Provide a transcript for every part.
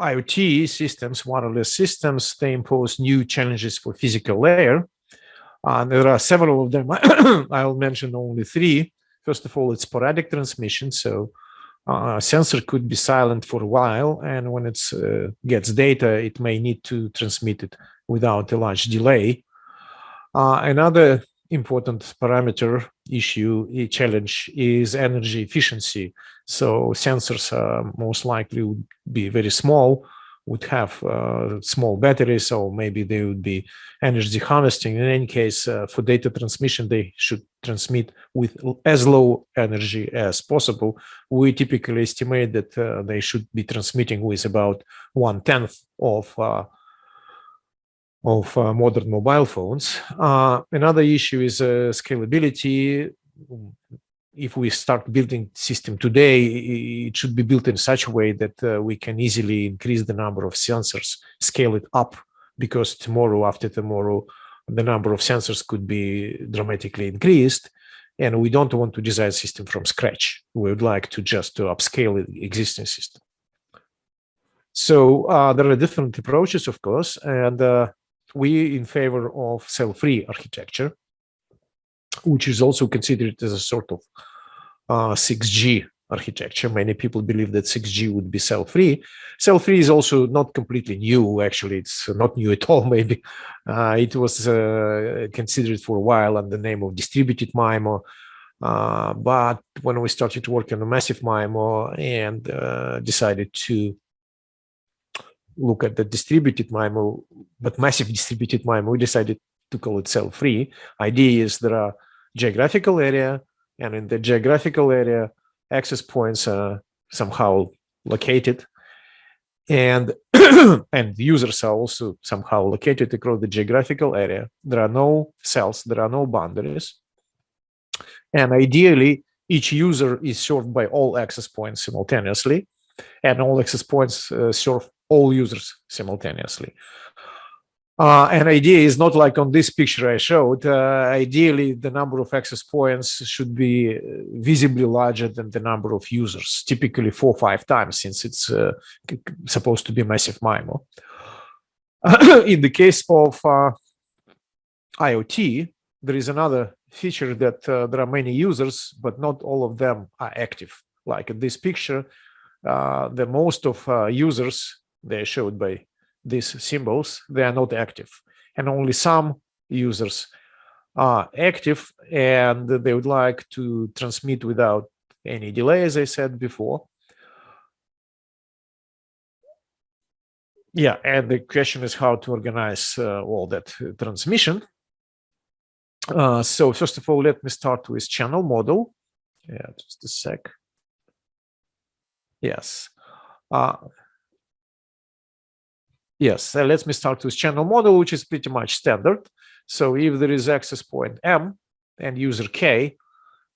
IoT systems, wireless systems, they impose new challenges for physical layer. There are several of them. I'll mention only three. First of all, it's sporadic transmission. So a sensor could be silent for a while, and when it gets data, it may need to transmit it without a large delay. Another important parameter issue, challenge, is energy efficiency. So sensors most likely would be very small, would have small batteries, or maybe they would be energy harvesting. In any case, for data transmission, they should transmit with as low energy as possible. We typically estimate that they should be transmitting with about 1/10 of modern mobile phones. Another issue is scalability. If we start building system today, it should be built in such a way that we can easily increase the number of sensors, scale it up, because tomorrow, after tomorrow, the number of sensors could be dramatically increased. And we don't want to design a system from scratch. We would like to just upscale the existing system. So there are different approaches, of course, and we in favor of cell-free architecture, which is also considered as a sort of 6G architecture. Many people believe that 6G would be cell-free. Cell-free is also not completely new. Actually, it's not new at all, maybe. It was considered for a while under the name of distributed MIMO. But when we started to work on a massive MIMO and decided to look at the distributed MIMO, but massive distributed MIMO, we decided to call it cell-free. Idea is there are geographical area, and in the geographical area, access points are somehow located, and and users are also somehow located across the geographical area. There are no cells, there are no boundaries, and ideally, each user is served by all access points simultaneously, and all access points serve all users simultaneously. An idea is not like on this picture I showed. Ideally, the number of access points should be visibly larger than the number of users, typically 4 or 5 times, since it's supposed to be massive MIMO. In the case of IoT, there is another feature that there are many users, but not all of them are active. Like in this picture, the most of users, they're showed by these symbols, they are not active, and only some users are active, and they would like to transmit without any delay, as I said before. Yeah, and the question is how to organize all that transmission. So first of all, let me start with channel model. Yeah, just a sec. Yes. Yes, let me start with channel model, which is pretty much standard. So if there is access point M and user K,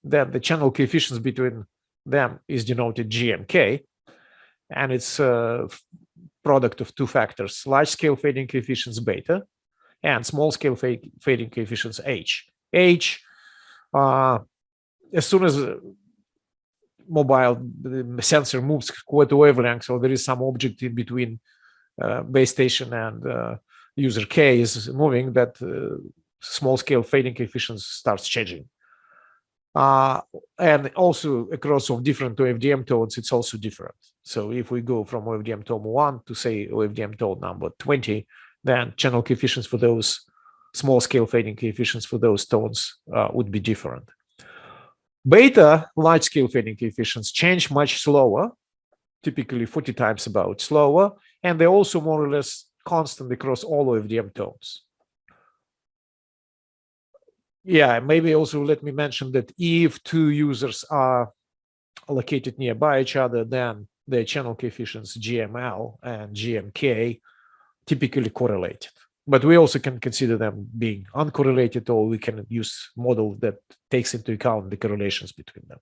then the channel coefficients between them is denoted G and K, and it's a product of two factors: large scale fading coefficients beta and small scale fading coefficients H. H, as soon as the sensor moves quite a wavelength, so there is some object in between base station and user K is moving, that small scale fading coefficients starts changing. And also across of different OFDM tones, it's also different. So if we go from OFDM tone 1 to say OFDM tone number 20, then channel coefficients for those small scale fading coefficients for those tones would be different. Beta, large scale fading coefficients, change much slower, typically 40 times about slower, and they're also more or less constant across all OFDM tones. Yeah, maybe also let me mention that if two users are located nearby each other, then their channel coefficients GML and GMK typically correlated. But we also can consider them being uncorrelated, or we can use model that takes into account the correlations between them.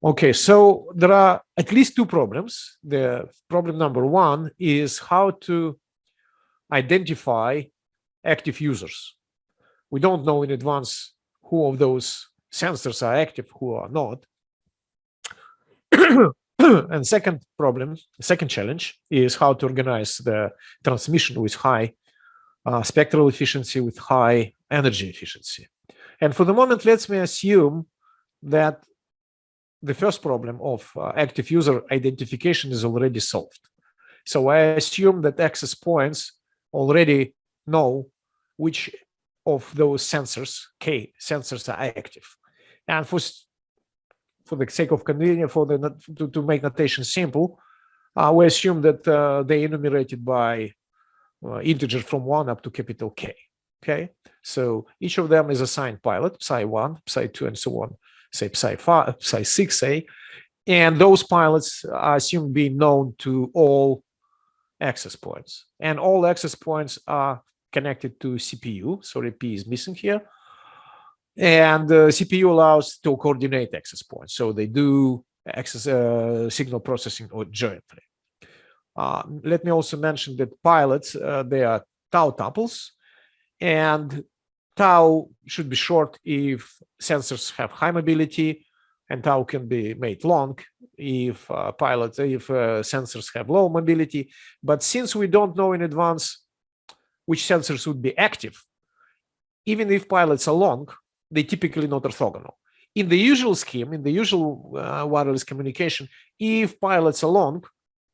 Okay, so there are at least two problems. The problem number one is how to identify active users. We don't know in advance who of those sensors are active, who are not. And second challenge is how to organize the transmission with high spectral efficiency, with high energy efficiency. And for the moment, let's assume that the first problem of active user identification is already solved. So I assume that access points already know which of those sensors, K sensors, are active. And for the sake of convenience, to make notation simple, we assume that they enumerated by integer from 1 up to capital K. Okay, so each of them is assigned pilot, psi1, psi2, and so on, say psi5, psi6, say, and those pilots are assumed being known to all access points, and all access points are connected to CPU. Sorry, P is missing here, and the CPU allows to coordinate access points, so they do access signal processing or jointly. Let me also mention that pilots, they are tau tuples, and tau should be short if sensors have high mobility, and tau can be made long if sensors have low mobility. But since we don't know in advance which sensors would be active, even if pilots are long, they typically not orthogonal. In the usual scheme, in the usual wireless communication, if pilots are long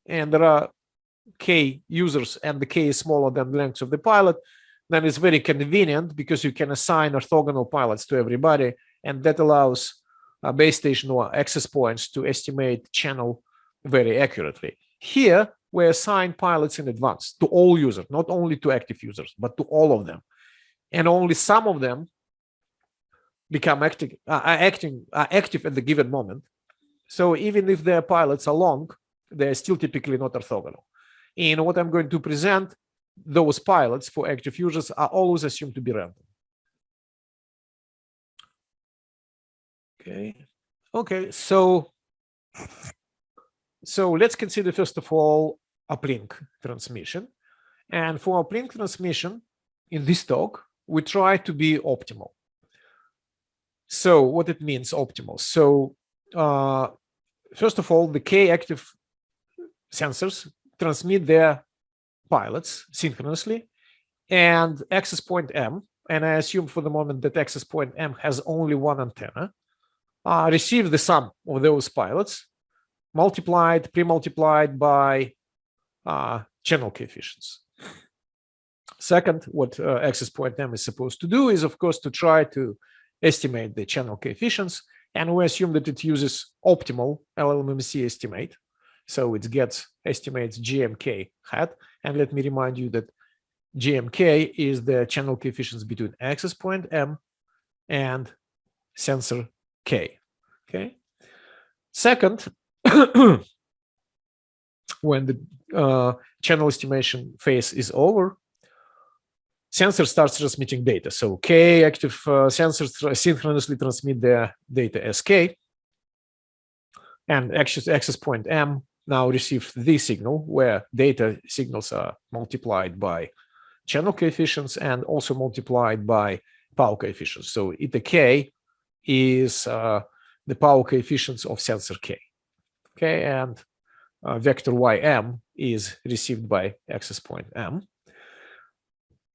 and there are K users and the K is smaller than the length of the pilot, then it's very convenient because you can assign orthogonal pilots to everybody, and that allows base station or access points to estimate channel very accurately. Here, we assign pilots in advance to all users, not only to active users, but to all of them. And only some of them become active at the given moment. So even if their pilots are long, they're still typically not orthogonal. In what I'm going to present, those pilots for active users are always assumed to be random. Okay, so let's consider first of all uplink transmission. And for uplink transmission, in this talk, we try to be optimal. So what it means optimal? So first of all, the K active sensors transmit their pilots synchronously, and access point M, and I assume for the moment that access point M has only one antenna, receive the sum of those pilots pre-multiplied by channel coefficients. Second, what access point M is supposed to do is, of course, to try to estimate the channel coefficients, and we assume that it uses optimal LLMMC estimate. So it estimates GMK hat, and let me remind you that GMK is the channel coefficients between access point M and sensor K. Okay. Second, when the channel estimation phase is over, sensor starts transmitting data. So K active sensors synchronously transmit their data as K, and access point M now receives this signal where data signals are multiplied by channel coefficients and also multiplied by power coefficients. So eta K is the power coefficients of sensor K. Okay, and vector YM is received by access point M.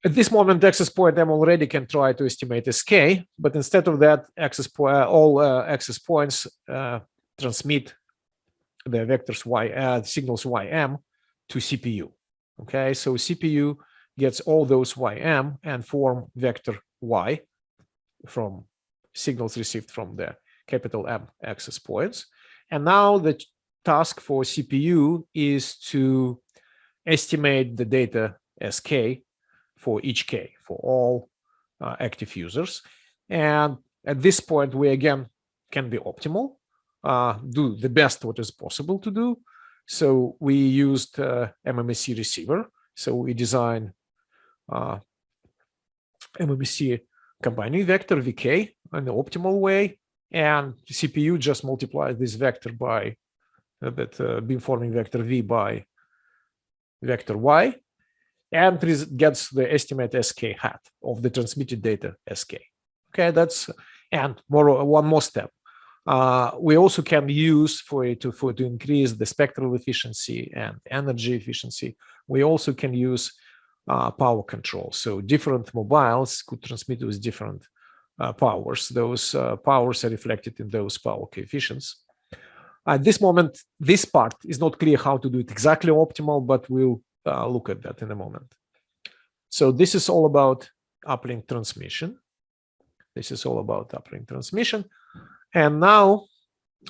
At this moment, access point M already can try to estimate SK, but instead of that, all access points transmit the vectors signals YM to CPU. Okay, so CPU gets all those YM and form vector Y from signals received from the capital M access points. And now the task for CPU is to estimate the data SK for each K, for all active users. And at this point, we again can be optimal, do the best what is possible to do. So we used MMSC receiver. So we design MMSC combining vector VK in the optimal way, and the CPU just multiplies this vector by that beamforming vector V by vector Y, and gets the estimate SK hat of the transmitted data SK. Okay, that's, and one more step. We also can use for to increase the spectral efficiency and energy efficiency. We also can use power control. So different mobiles could transmit with different powers. Those powers are reflected in those power coefficients. At this moment, this part is not clear how to do it exactly optimal, but we'll look at that in a moment. So this is all about uplink transmission. This is all about uplink transmission. And now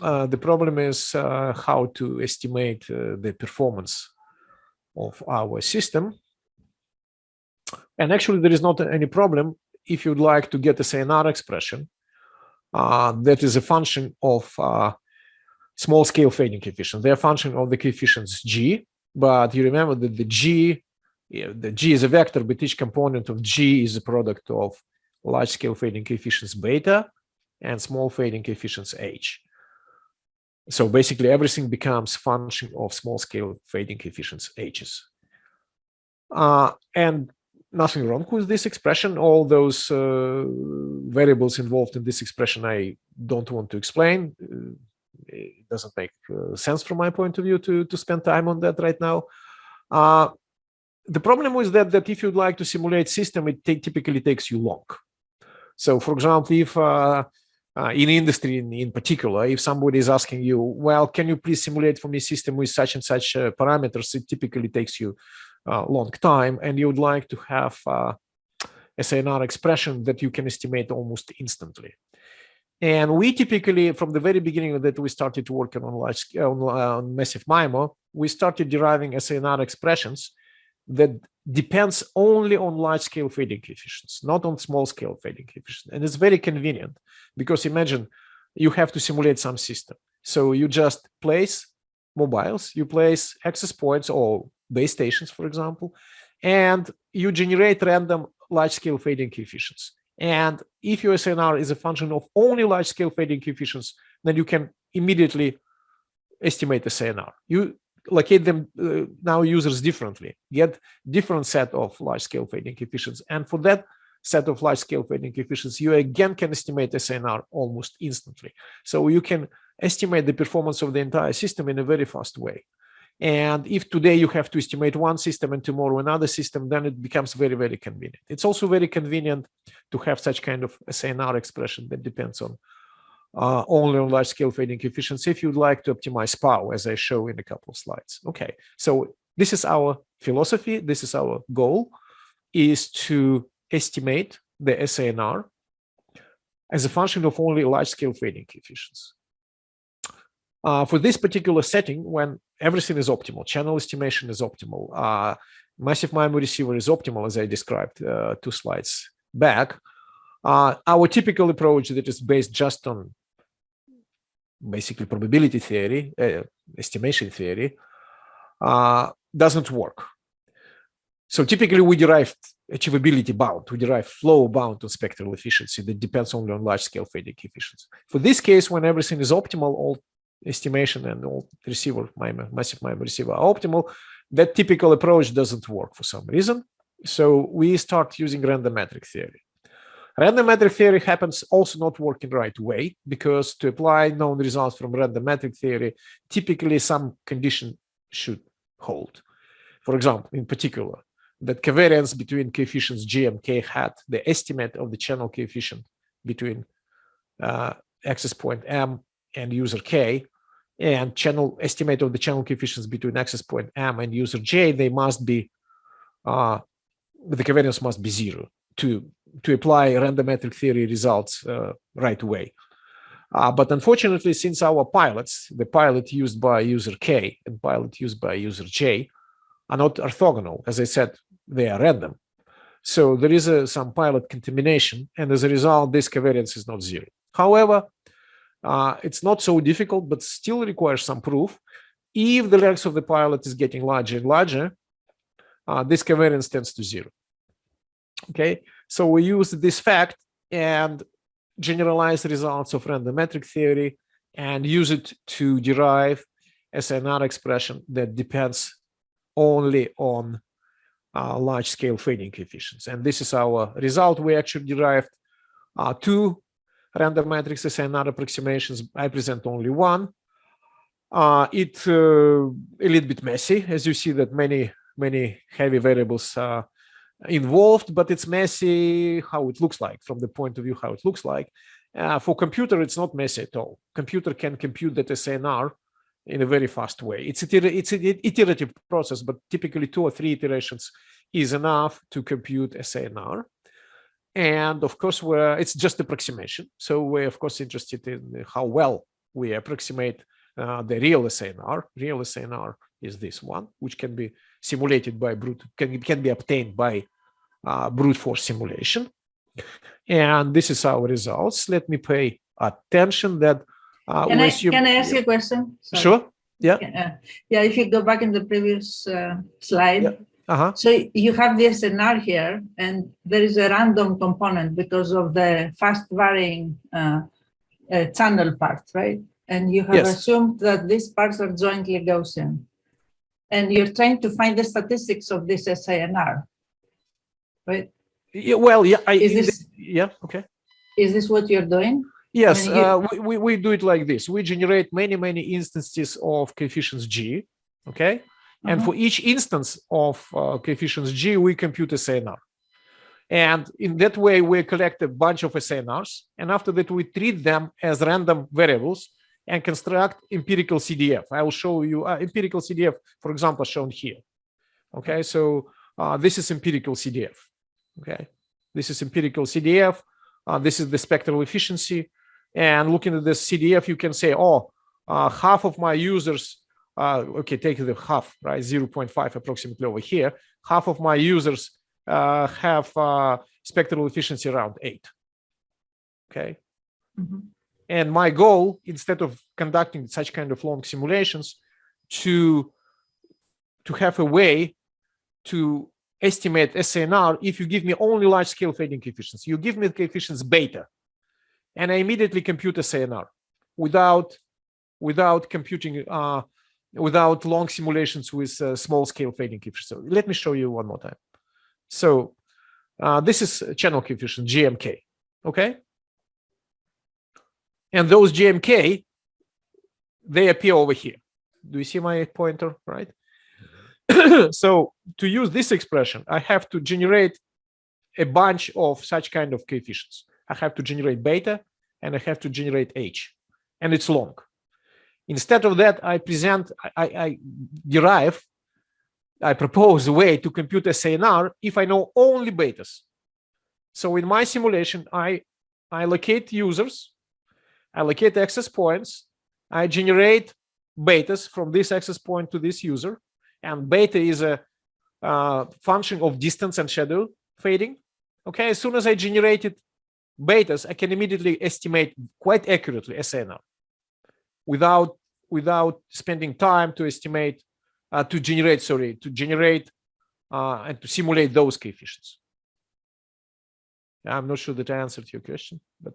the problem is how to estimate the performance of our system. And actually, there is not any problem if you'd like to get a SNR expression that is a function of small scale fading coefficient. They're a function of the coefficients G, but you remember that the G is a vector, but each component of G is a product of large scale fading coefficients beta and small fading coefficients H. So basically everything becomes function of small scale fading coefficients H's. And nothing wrong with this expression. All those variables involved in this expression I don't want to explain. It doesn't make sense from my point of view to spend time on that right now. The problem is that if you'd like to simulate system, it typically takes you long. So for example, if in industry in particular, if somebody is asking you, well, can you please simulate for me system with such and such parameters, it typically takes you a long time, and you would like to have a SNR expression that you can estimate almost instantly. And we typically, from the very beginning that we started working on on massive MIMO, we started deriving SNR expressions that depends only on large-scale fading coefficients, not on small-scale fading coefficients. And it's very convenient because imagine you have to simulate some system. So you just place mobiles, you place access points or base stations, for example, and you generate random large-scale fading coefficients. And if your SNR is a function of only large-scale fading coefficients, then you can immediately estimate the SNR. You locate them now users differently, get different set of large-scale fading coefficients. And for that set of large-scale fading coefficients, you again can estimate SNR almost instantly. So you can estimate the performance of the entire system in a very fast way. And if today you have to estimate one system and tomorrow another system, then it becomes very, very convenient. It's also very convenient to have such kind of SNR expression that depends on only on large-scale fading coefficients if you'd like to optimize power, as I show in a couple of slides. Okay, so this is our philosophy. This is our goal, is to estimate the SNR as a function of only large-scale fading coefficients. For this particular setting, when everything is optimal, channel estimation is optimal, massive MIMO receiver is optimal, as I described 2 slides back, our typical approach that is based just on basically probability theory, estimation theory, doesn't work. So typically we derive achievability bound, we derive flow bound on spectral efficiency that depends only on large-scale fading coefficients. For this case, when everything is optimal, all estimation and all receiver, massive MIMO receiver are optimal, that typical approach doesn't work for some reason. So we start using random metric theory. Random metric theory happens also not working right way, because to apply known results from random metric theory, typically some condition should hold. For example, in particular, that covariance between coefficients G and K hat, the estimate of the channel coefficient between access point M and user K, and channel estimate of the channel coefficients between access point M and user J, they must be, the covariance must be 0 to apply random metric theory results right away. But unfortunately, since our pilots, the pilot used by user K and pilot used by user J, are not orthogonal, as I said, they are random. So there is some pilot contamination, and as a result, this covariance is not 0. However, it's not so difficult, but still requires some proof. If the length of the pilot is getting larger and larger, this covariance tends to 0. Okay, so we use this fact and generalize the results of random metric theory and use it to derive SNR expression that depends only on large-scale fading coefficients. And this is our result. We actually derived 2 random matrix SNR approximations. I present only one. It's a little bit messy, as you see that many heavy variables are involved, but it's messy how it looks like, from the point of view how it looks like. For computer, it's not messy at all. Computer can compute that SNR in a very fast way. It's an iterative process, but typically 2 or 3 iterations is enough to compute SNR. And of course, it's just approximation. So we're of course interested in how well we approximate the real SNR. Real SNR is this one, which can be simulated by can be obtained by brute force simulation. And this is our results. Let me pay attention that can I ask you a question? Sorry. Sure. Yeah. Yeah. If you go back in the previous slide. Yeah. So you have the SNR here, and there is a random component because of the fast varying channel part, right? And you have assumed that these parts are jointly Gaussian. And you're trying to find the statistics of this SNR, right? Yeah, well, yeah. Okay. Is this what you're doing? Yes, we do it like this. We generate many instances of coefficients G, okay? And for each instance of coefficients G, we compute SNR. And in that way, we collect a bunch of SNRs. And after that, we treat them as random variables and construct empirical CDF. I will show you empirical CDF, for example, shown here. Okay, so this is empirical CDF. Okay, this is empirical CDF. This is the spectral efficiency. And looking at the CDF, you can say, oh, half of my users, okay, take the half, right, 0.5 approximately over here. Half of my users have spectral efficiency around 8. Okay. And my goal, instead of conducting such kind of long simulations, to have a way to estimate SNR if you give me only large scale fading coefficients. You give me the coefficients beta, and I immediately compute SNR without computing, without long simulations with small scale fading coefficients. So let me show you one more time. So this is channel coefficient, GMK, okay? And those GMK, they appear over here. Do you see my pointer, right? So to use this expression, I have to generate a bunch of such kind of coefficients. I have to generate beta and I have to generate H, and it's long. Instead of that, I propose a way to compute SNR if I know only betas. So in my simulation, I allocate users, I allocate access points, I generate betas from this access point to this user, and beta is a function of distance and shadow fading. Okay, as soon as I generated betas, I can immediately estimate quite accurately SNR without spending time to estimate, to generate and to simulate those coefficients. I'm not sure that I answered your question, but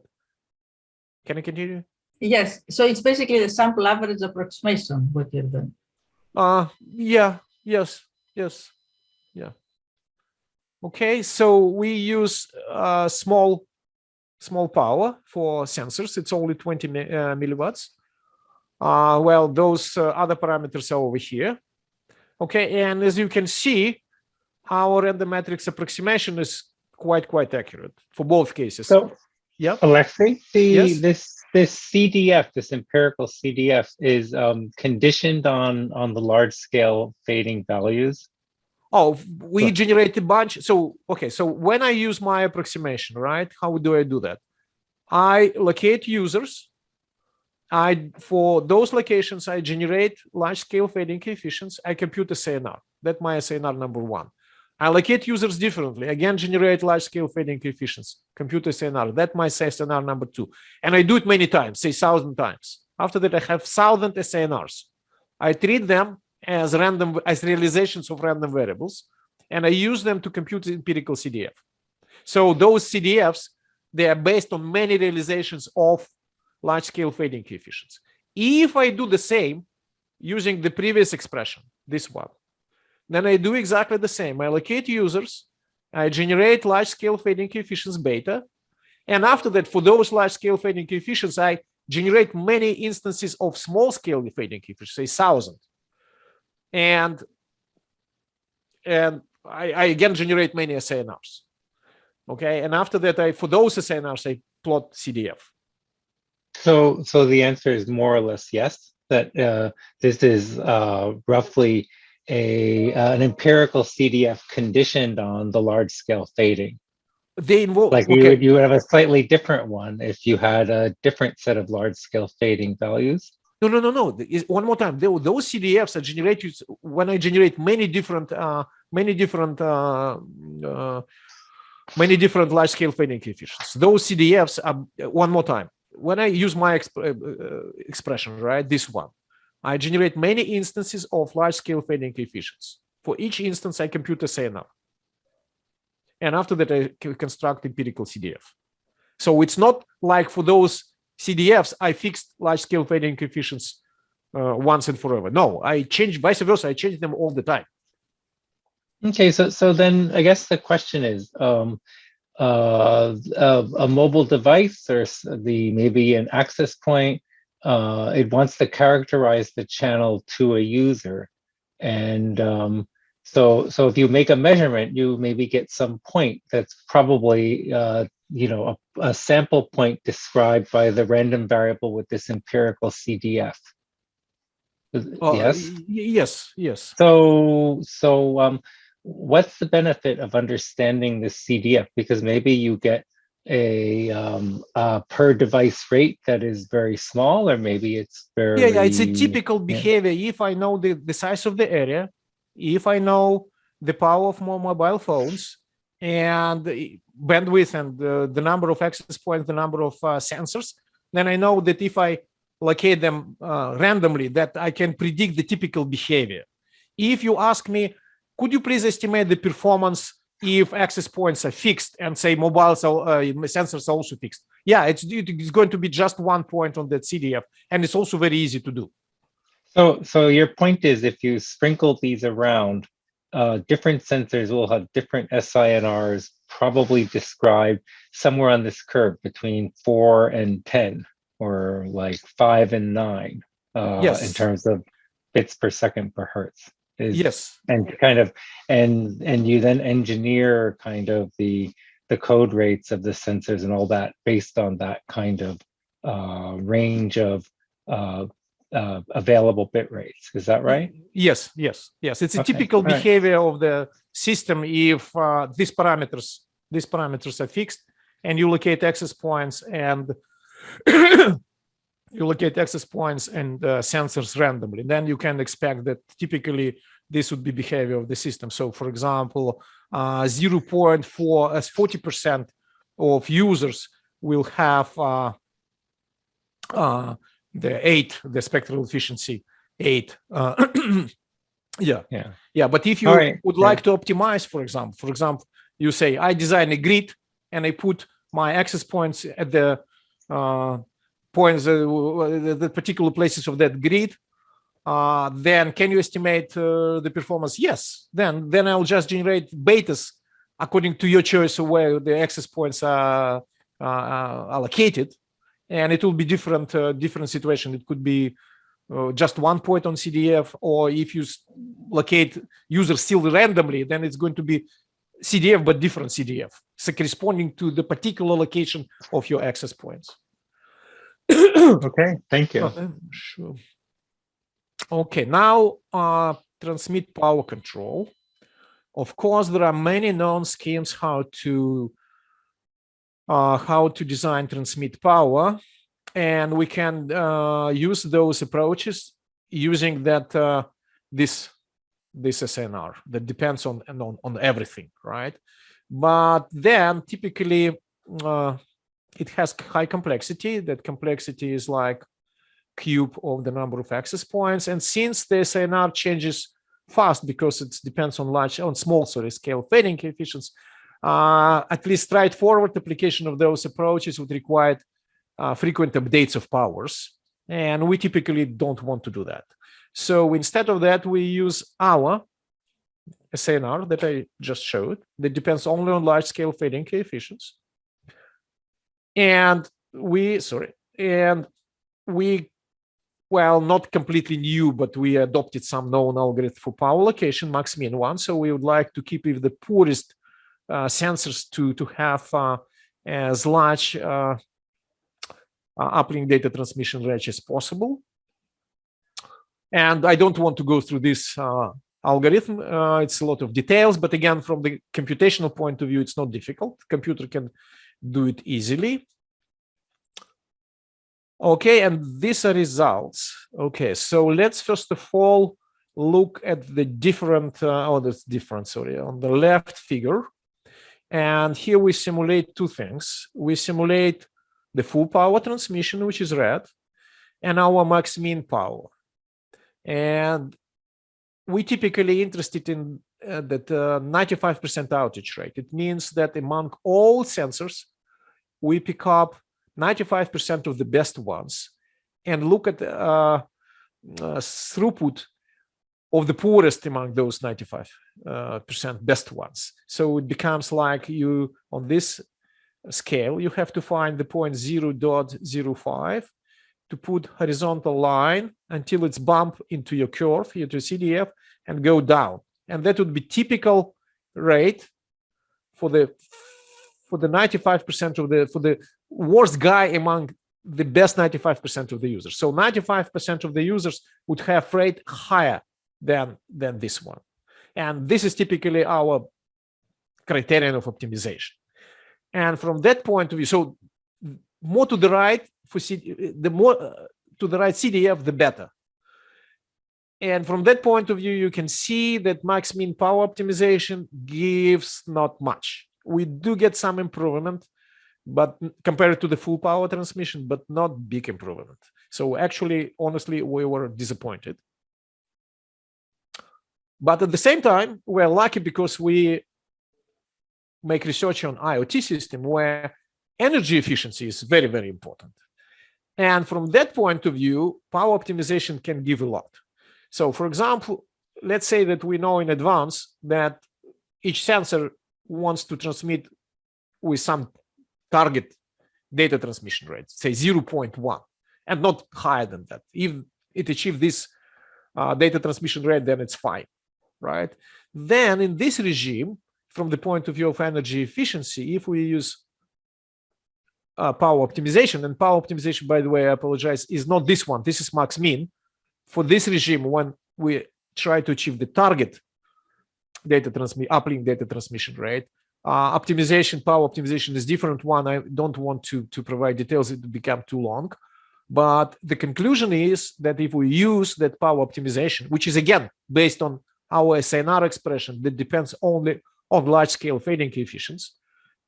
can I continue? Yes. So it's basically the sample average approximation, what you're doing. Yeah. Okay, so we use small power for sensors. It's only 20 milliwatts. Well, those other parameters are over here. Okay, and as you can see, our random matrix approximation is quite accurate for both cases. So, yeah, Alexei, yes? this CDF, this empirical CDF, is conditioned on the large scale fading values. Oh, we generate a bunch. So, okay, so when I use my approximation, right, how do I do that? I locate users. For those locations, I generate large scale fading coefficients. I compute SNR. That's my SNR number 1. I locate users differently. Again, generate large scale fading coefficients. Compute SNR. That's my SNR number 2. And I do it many times, say 1,000 times. After that, I have 1,000 SNRs. I treat them as realizations of random variables, and I use them to compute the empirical CDF. So those CDFs, they are based on many realizations of large scale fading coefficients. If I do the same using the previous expression, this one, then I do exactly the same. I allocate users, I generate large scale fading coefficients beta, And after that, for those large-scale fading coefficients, I generate many instances of small-scale fading coefficients, say 1,000. And I again generate many SNRs. Okay, and after that, for those SNRs, I plot CDF. So the answer is more or less yes, that this is roughly an empirical CDF conditioned on the large scale fading. They involve, like okay. you would have a slightly different one if you had a different set of large scale fading values. No. One more time. Those CDFs are generated when I generate many different large-scale fading coefficients. Those CDFs are, one more time, when I use my expression, right, this one, I generate many instances of large-scale fading coefficients. For each instance, I compute a SNR. And after that, I can construct empirical CDF. So it's not like for those CDFs, I fixed large-scale fading coefficients once and forever. No, I change, vice versa, I change them all the time. Okay, so then I guess the question is, a mobile device or maybe an access point, it wants to characterize the channel to a user, and so if you make a measurement, you maybe get some point that's probably a sample point described by the random variable with this empirical CDF. Yes. Yes. So what's the benefit of understanding the CDF? Because maybe you get a per device rate that is very small, or maybe it's very it's a typical behavior. If I know the size of the area, if I know the power of more mobile phones and the bandwidth and the number of access points, the number of sensors, then I know that if I locate them randomly, that I can predict the typical behavior. If you ask me, could you please estimate the performance if access points are fixed and say mobile sensors are also fixed? Yeah, it's going to be just 1 point on that CDF, and it's also very easy to do. So your point is, if you sprinkle these around, different sensors will have different SINRs, probably described somewhere on this curve between 4 and 10, or like 5 and 9, yes, in terms of bits per second per hertz. Yes, and kind of and you then engineer kind of the code rates of the sensors and all that based on that kind of range of available bit rates. Is that right? Yes. It's a typical behavior of the system if these parameters are fixed, and you locate access points and sensors randomly. Then you can expect that typically this would be behavior of the system. So, for example, 0.4 as 40% of users will have the spectral efficiency 8. Yeah. But if you would like to optimize, for example, you say I design a grid and I put my access points at the points, the particular places of that grid. Then can you estimate the performance? Yes. Then I'll just generate betas according to your choice of where the access points are allocated, and it will be different situation. It could be just 1 point on CDF, or if you locate users still randomly, then it's going to be CDF but different CDF, so corresponding to the particular location of your access points. Okay, thank you. Sure. Okay, now transmit power control. Of course, there are many known schemes how to design transmit power, and we can use those approaches using that this SNR that depends on everything, right? But then typically it has high complexity. That complexity is like cube of the number of access points, and since the SNR changes fast because it depends on small scale fading coefficients, at least straightforward application of those approaches would require frequent updates of powers, and we typically don't want to do that. So instead of that, we use our SNR that I just showed that depends only on large scale fading coefficients. And we, well, not completely new, but we adopted some known algorithm for power allocation, max-min one. So we would like to keep the poorest sensors to have as large uplink data transmission range as possible. And I don't want to go through this algorithm. It's a lot of details, but again, from the computational point of view, it's not difficult. The computer can do it easily. Okay, and these are results. Okay, so let's first of all look at the different, on the left figure. And here we simulate two things. We simulate the full power transmission, which is red, and our max-min power. And we typically interested in that 95% outage rate. It means that among all sensors, we pick up 95% of the best ones and look at throughput of the poorest among those 95% best ones. So it becomes like you, on this scale, you have to find the point 0.05 to put horizontal line until it's bumped into your curve, into CDF, and go down. And that would be typical rate for the 95% of the worst guy among the best 95% of the users. So 95% of the users would have rate higher than this one. And this is typically our criterion of optimization. And from that point of view, so more to the right, the more to the right CDF, the better. And from that point of view, you can see that max-min power optimization gives not much. We do get some improvement, but compared to the full power transmission, but not big improvement. So actually, honestly, we were disappointed. But at the same time, we're lucky because we make research on IoT system where energy efficiency is very, very important. And from that point of view, power optimization can give a lot. So for example, let's say that we know in advance that each sensor wants to transmit with some target data transmission rate, say 0.1, and not higher than that. If it achieves this data transmission rate, then it's fine, right? Then in this regime, from the point of view of energy efficiency, if we use power optimization, and power optimization, by the way, I apologize, is not this one. This is max-min. For this regime, when we try to achieve the target uplink data transmission rate, power optimization is different one. I don't want to provide details, it would become too long. But the conclusion is that if we use that power optimization, which is again based on our SNR expression that depends only on large-scale fading coefficients,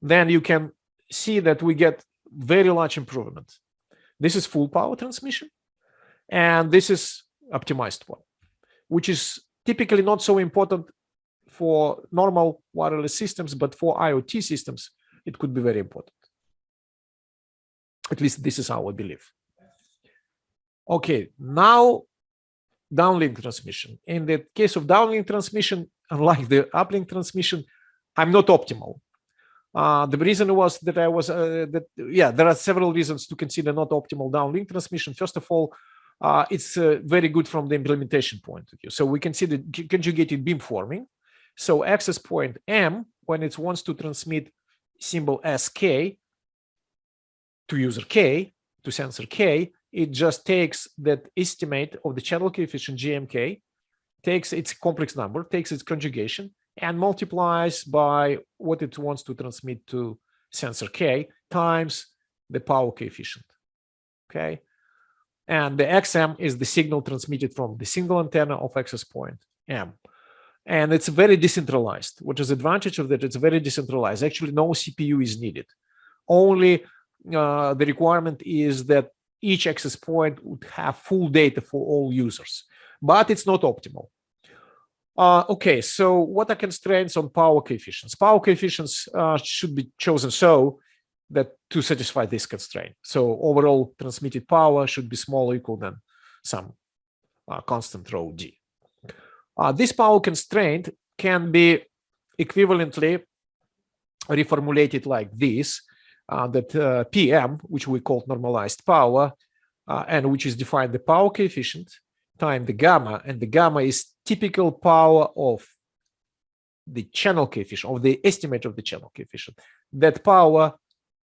then you can see that we get very large improvement. This is full power transmission, and this is optimized one, which is typically not so important for normal wireless systems, but for IoT systems, it could be very important. At least this is our belief. Okay, now downlink transmission. In the case of downlink transmission, unlike the uplink transmission, I'm not optimal. The reason was that there are several reasons to consider not optimal downlink transmission. First of all, it's very good from the implementation point of view. So we consider conjugated beamforming. So access point M, when it wants to transmit symbol SK to user K, to sensor K, it just takes that estimate of the channel coefficient GMK, takes its complex number, takes its conjugation, and multiplies by what it wants to transmit to sensor K times the power coefficient. Okay. And the XM is the signal transmitted from the single antenna of access point M. And it's very decentralized. What is the advantage of that? It's very decentralized. Actually, no CPU is needed. Only the requirement is that each access point would have full data for all users, but it's not optimal. Okay, so what are constraints on power coefficients? Power coefficients should be chosen so that to satisfy this constraint. So overall transmitted power should be small or equal than some constant rho d. This power constraint can be equivalently reformulated like this. that PM, which we call normalized power, and which is defined the power coefficient time the gamma, and the gamma is typical power of the channel coefficient, of the estimate of the channel coefficient. That power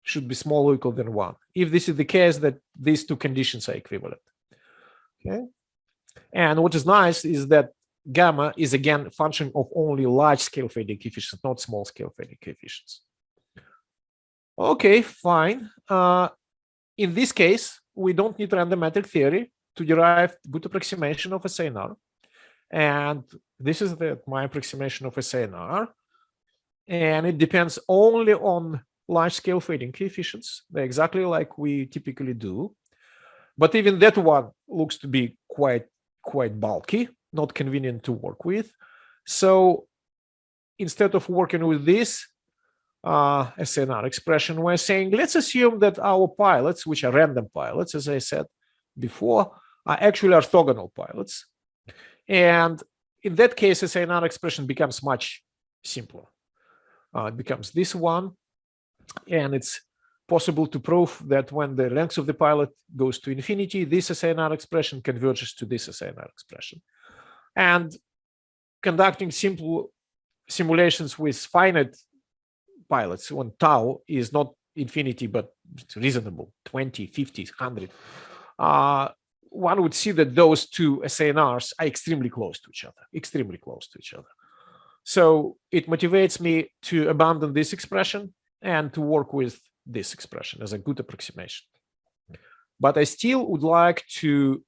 should be smaller or equal than 1. If this is the case, that these two conditions are equivalent. Okay. And what is nice is that gamma is again a function of only large scale fading coefficients, not small scale fading coefficients. Okay, fine. In this case, we don't need random matrix theory to derive good approximation of SANR. And this is my approximation of SANR. And it depends only on large scale fading coefficients. They're exactly like we typically do. But even that one looks to be quite bulky, not convenient to work with. So instead of working with this SNR expression, we're saying, let's assume that our pilots, which are random pilots, as I said before, are actually orthogonal pilots. And in that case, the SNR expression becomes much simpler. It becomes this one. And it's possible to prove that when the length of the pilot goes to infinity, this SNR expression converges to this SNR expression. And conducting simple simulations with finite pilots when tau is not infinity, but reasonable, 20, 50, 100, one would see that those two SNRs are extremely close to each other, So it motivates me to abandon this expression and to work with this expression as a good approximation. But I still would like to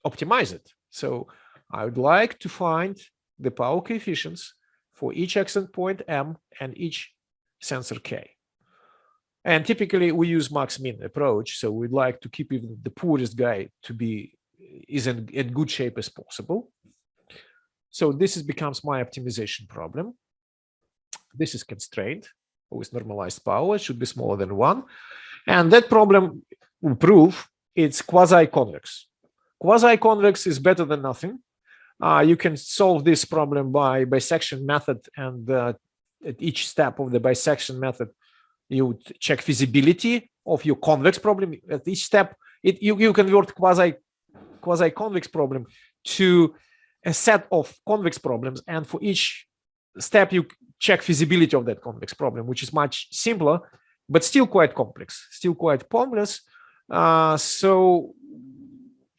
optimize it. So I would like to find the power coefficients for each accent point M and each sensor K. And typically we use max-min approach. So we'd like to keep even the poorest guy to be in good shape as possible. So this becomes my optimization problem. This is constrained with normalized power, should be smaller than 1. And that problem will prove it's quasi-convex. Quasi-convex is better than nothing. You can solve this problem by bisection method, and at each step of the bisection method, you would check feasibility of your convex problem. At each step, you convert quasi-convex problem to a set of convex problems, and for each step, you check feasibility of that convex problem, which is much simpler, but still quite complex. So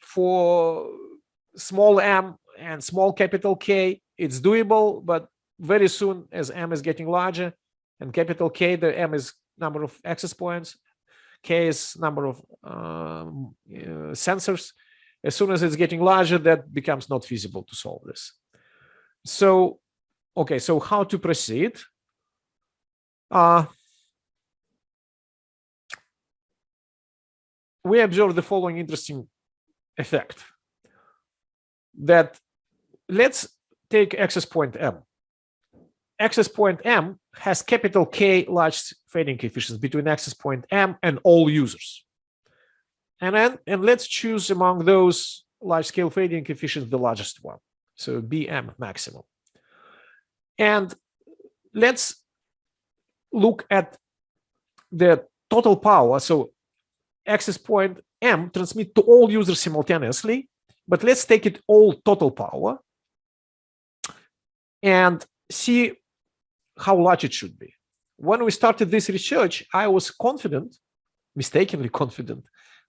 for small m and small capital K, it's doable, but very soon as m is getting larger and capital K, the m is number of access points, K is number of sensors. As soon as it's getting larger, that becomes not feasible to solve this. So, okay, so how to proceed? We observe the following interesting effect. That let's take access point M. Access point M has capital K large fading coefficients between access point M and all users. And let's choose among those large scale fading coefficients the largest one. So BM maximum. And let's look at the total power. So access point M transmit to all users simultaneously, but let's take it all total power and see how large it should be. When we started this research, I was confident, mistakenly confident,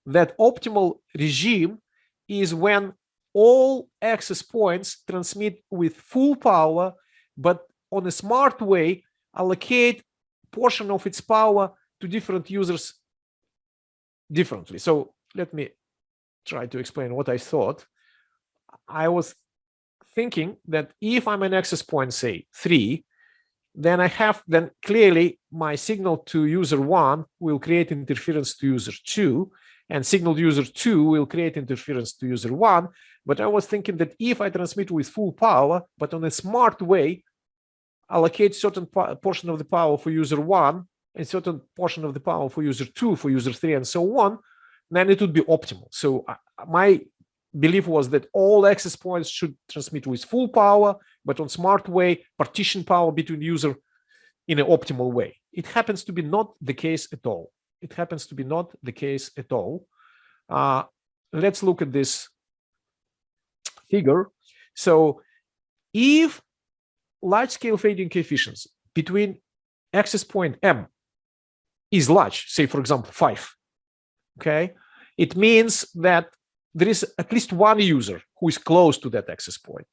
that optimal regime is when all access points transmit with full power, but on a smart way, allocate portion of its power to different users differently. So let me try to explain what I thought. I was thinking that if I'm an access point, say 3, then clearly my signal to user 1 will create interference to user 2, and signal to user 2 will create interference to user 1. But I was thinking that if I transmit with full power, but on a smart way, allocate certain portion of the power for user 1 and certain portion of the power for user 2, for user 3, and so on, then it would be optimal. So my belief was that all access points should transmit with full power, but on smart way, partition power between user in an optimal way. It happens to be not the case at all. it happens to be not the case at all. Let's look at this figure. So if large-scale fading coefficients between access point M is large, say, for example, 5, okay, it means that there is at least one user who is close to that access point.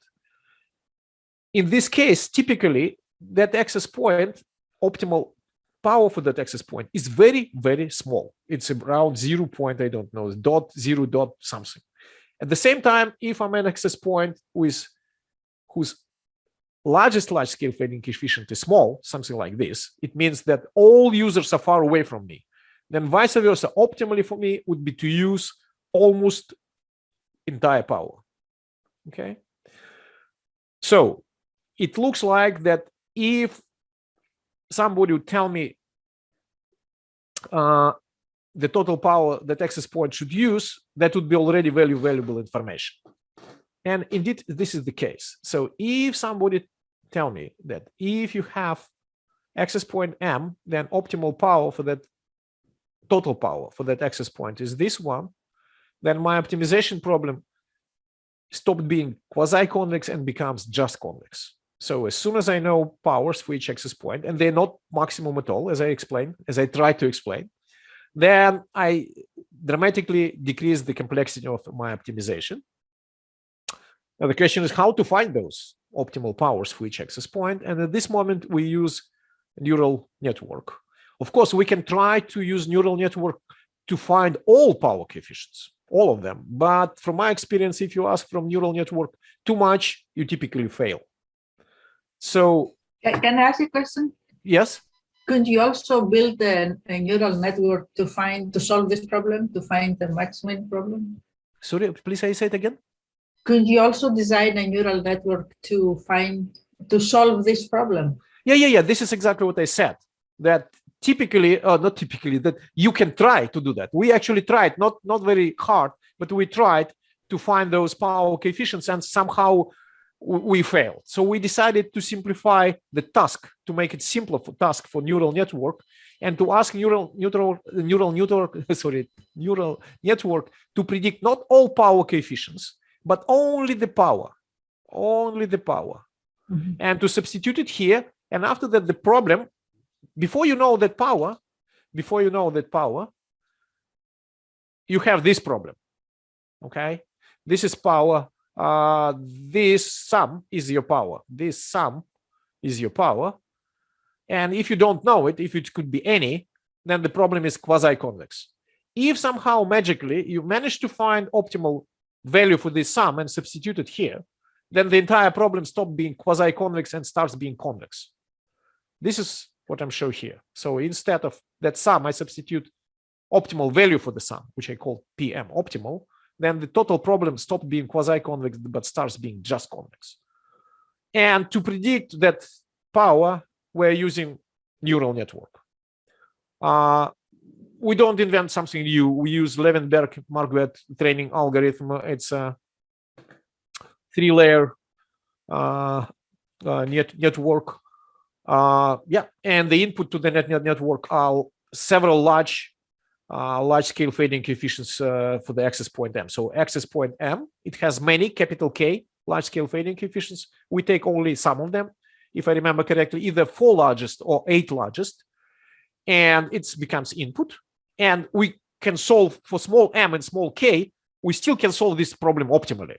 In this case, typically, that access point, optimal power for that access point is very, very small. It's around 0. I don't know, dot 0 dot something. At the same time, if I'm an access point whose largest large-scale fading coefficient is small, something like this, it means that all users are far away from me. Then vice versa, optimally for me would be to use almost entire power. Okay. So it looks like that if somebody would tell me the total power that access point should use, that would be already very valuable information. And indeed, this is the case. So if somebody tell me that if you have access point M, then optimal power for that, total power for that access point is this one, then my optimization problem stopped being quasi-convex and becomes just convex. So as soon as I know powers for each access point, and they're not maximum at all, as I explained, as I tried to explain, then I dramatically decrease the complexity of my optimization. Now the question is how to find those optimal powers for each access point. And at this moment, we use neural network. Of course, we can try to use neural network to find all power coefficients, all of them. But from my experience, if you ask from neural network too much, you typically fail. So can I ask a question? Yes. Could you also build a neural network to solve this problem, to find the maximum problem? Sorry, please say it again. Could you also design a neural network to solve this problem? Yeah. This is exactly what I said. That typically, not typically, that you can try to do that. We actually tried, not very hard, but we tried to find those power coefficients, and somehow we failed. So we decided to simplify the task, to make it simpler for task for neural network, and to ask neural network to predict not all power coefficients, but only the power, and to substitute it here. And after that, the problem, before you know that power, you have this problem. Okay, this is power. This sum is your power. And if you don't know it, if it could be any, then the problem is quasi-convex. If somehow magically you manage to find optimal value for this sum and substitute it here, then the entire problem stops being quasi-convex and starts being convex. This is what I'm showing here. So instead of that sum, I substitute optimal value for the sum, which I call PM optimal. Then the total problem stops being quasi-convex, but starts being just convex. And to predict that power, we're using neural network. We don't invent something new. We use Levenberg-Marquardt training algorithm. It's a 3-layer network. And the input to the network are several large-scale fading coefficients for the access point M. So access point M, it has many capital K large-scale fading coefficients. We take only some of them, if I remember correctly, either 4 largest or 8 largest, and it becomes input. And we can solve for small m and small k. We still can solve this problem optimally.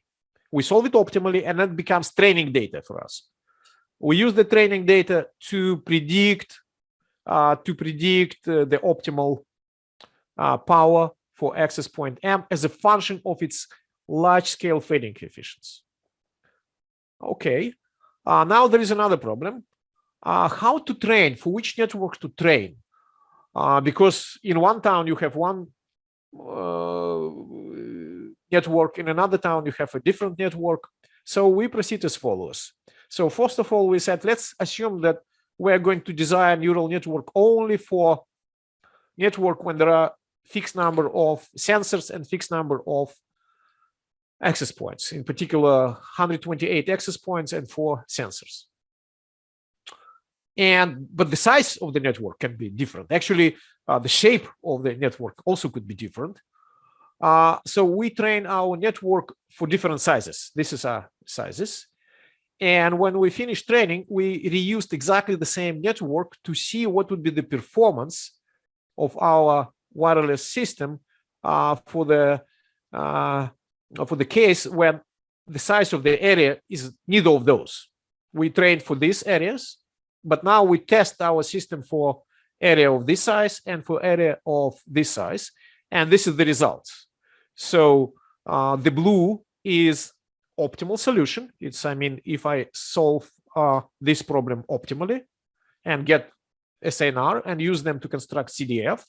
We solve it optimally, and that becomes training data for us. We use the training data to predict the optimal power for access point M as a function of its large-scale fading coefficients. Okay, now there is another problem. How to train, for which network to train? Because in one town you have one network, in another town you have a different network. So we proceed as follows. So first of all, we said, let's assume that we're going to design neural network only for network when there are fixed number of sensors and fixed number of access points, in particular 128 access points and 4 sensors. But the size of the network can be different. Actually, the shape of the network also could be different. So we train our network for different sizes. This is our sizes. And when we finished training, we reused exactly the same network to see what would be the performance of our wireless system for the case when the size of the area is neither of those. We trained for these areas, but now we test our system for area of this size and for area of this size. And this is the results. So the blue is optimal solution. It's, I mean, if I solve this problem optimally and get SNR and use them to construct CDF.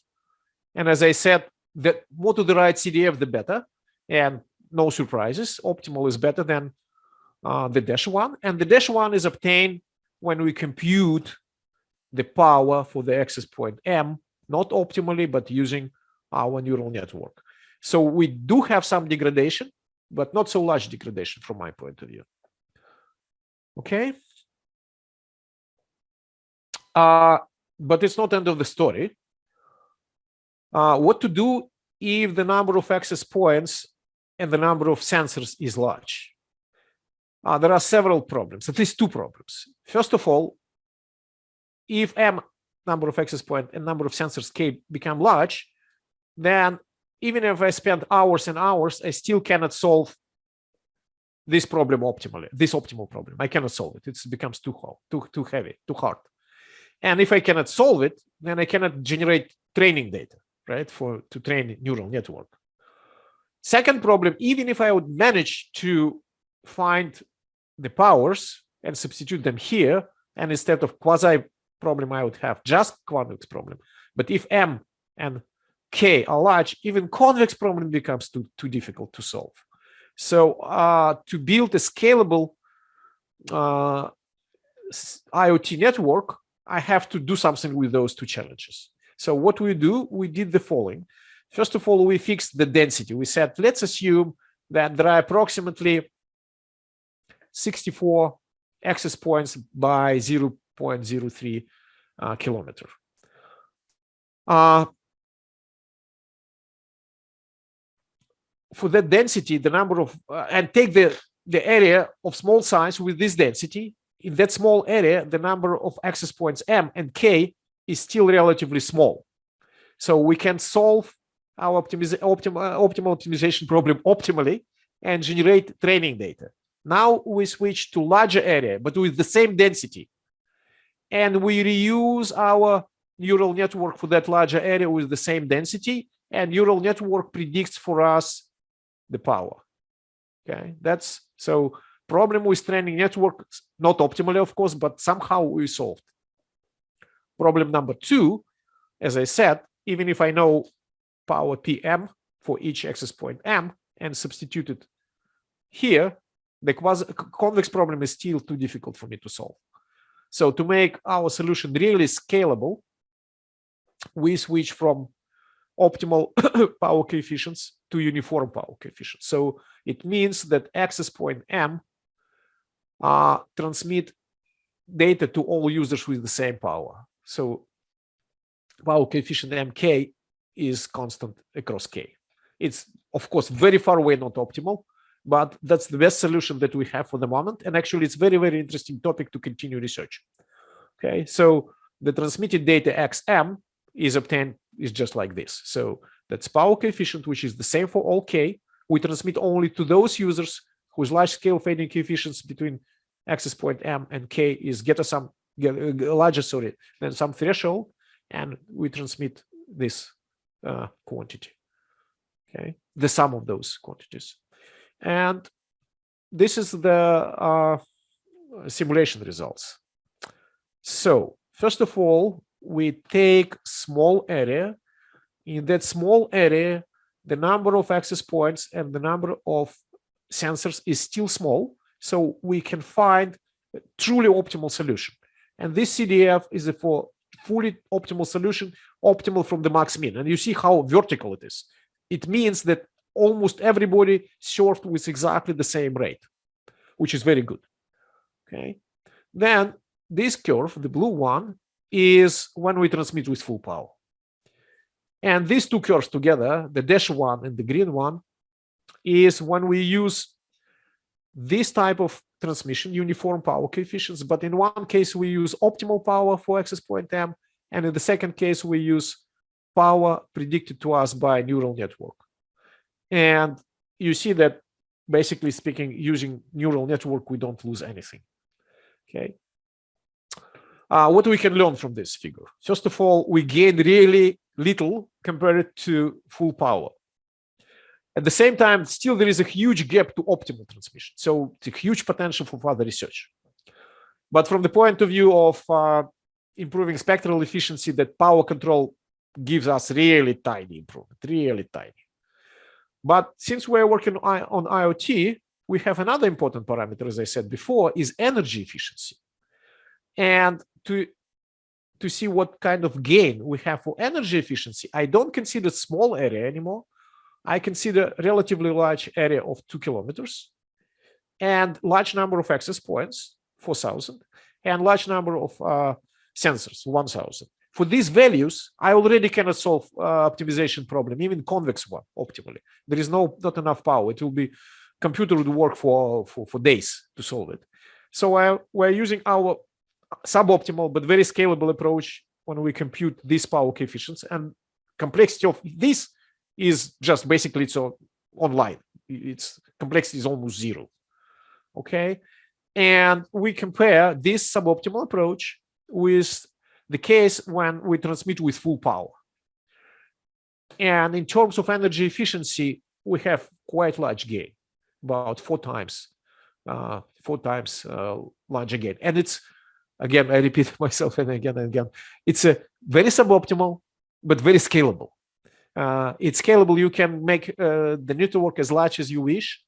And as I said, the more to the right CDF, the better. And no surprises, optimal is better than the dash one. And the dash one is obtained when we compute the power for the access point M, not optimally, but using our neural network. So we do have some degradation, but not so large degradation from my point of view. Okay. But it's not end of the story. What to do if the number of access points and the number of sensors is large? There are several problems, at least two problems. First of all, if M, number of access points and number of sensors K become large, then even if I spend hours and hours, I still cannot solve this problem optimally, this optimal problem. I cannot solve it. It becomes too heavy, too hard. And if I cannot solve it, then I cannot generate training data, right, to train neural network. Second problem, even if I would manage to find the powers and substitute them here, and instead of quasi problem, I would have just convex problem. But if M and K are large, even convex problem becomes too difficult to solve. So to build a scalable IoT network, I have to do something with those two challenges. So what we do, we did the following. First of all, we fixed the density. We said, let's assume that there are approximately 64 access points by 0.03 kilometer. For that density, the number of, and take the area of small size with this density, in that small area, the number of access points M and K is still relatively small. So we can solve our optimal optimization problem optimally and generate training data. Now we switch to larger area, but with the same density. And we reuse our neural network for that larger area with the same density, and neural network predicts for us the power. Okay, that's so problem with training network, not optimally, of course, but somehow we solved. Problem number two, as I said, even if I know power PM for each access point M and substitute it here, the convex problem is still too difficult for me to solve. So to make our solution really scalable, we switch from optimal power coefficients to uniform power coefficients. So it means that access point M transmit data to all users with the same power. So power coefficient MK is constant across K. It's, of course, very far away, not optimal, but that's the best solution that we have for the moment. And actually, it's very, very interesting topic to continue research. Okay, so the transmitted data XM is obtained is just like this. So that's power coefficient, which is the same for all K. We transmit only to those users whose large scale fading coefficients between access point M and K is larger, than some threshold, and we transmit this quantity. Okay, the sum of those quantities. And this is the simulation results. So first of all, we take small area. In that small area, the number of access points and the number of sensors is still small. So we can find a truly optimal solution. And this CDF is for fully optimal solution, optimal from the max min. And you see how vertical it is. It means that almost everybody served with exactly the same rate, which is very good. Okay. Then this curve, the blue one, is when we transmit with full power. And these two curves together, the dash one and the green one, is when we use this type of transmission, uniform power coefficients. But in one case, we use optimal power for access point M. And in the second case, we use power predicted to us by neural network. And you see that, basically speaking, using neural network, we don't lose anything. Okay. What we can learn from this figure? First of all, we gain really little compared to full power. At the same time, still there is a huge gap to optimal transmission. So it's a huge potential for further research. But from the point of view of improving spectral efficiency, that power control gives us really tiny improvement, really tiny. But since we're working on IoT, we have another important parameter, as I said before, is energy efficiency. And to see what kind of gain we have for energy efficiency, I don't consider small area anymore. I consider relatively large area of 2 kilometers and large number of access points, 4,000, and large number of sensors, 1,000. For these values, I already cannot solve optimization problem, even convex one, optimally. There is not enough power. It will be, computer would work for days to solve it. So we're using our suboptimal but very scalable approach when we compute these power coefficients, and complexity of this is just basically it's online. Its complexity is almost zero. Okay, and we compare this suboptimal approach with the case when we transmit with full power. And in terms of energy efficiency, we have quite large gain, about 4 times larger gain. And it's, again, I repeat myself and again, it's a very suboptimal, but very scalable. It's scalable. You can make the network as large as you wish.